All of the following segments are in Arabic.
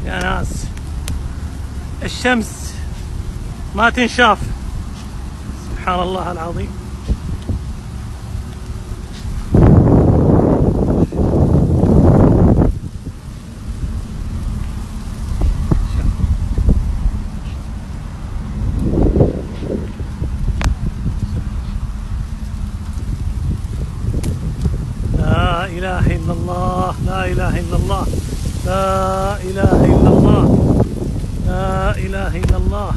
يا ناس الشمس ما تنشاف، سبحان الله العظيم. لا إله إلا الله، لا إله إلا الله، لا إله إلا الله، لا إله إلا الله.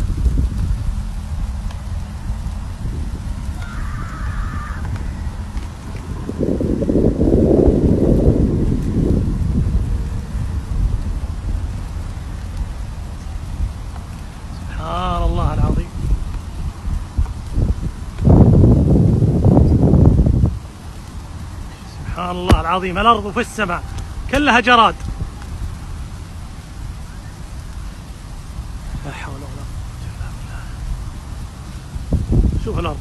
سبحان الله العظيم. سبحان الله العظيم. الأرض في السماء كلها جراد. لا حول ولا قوة إلا بالله. شوف الأرض.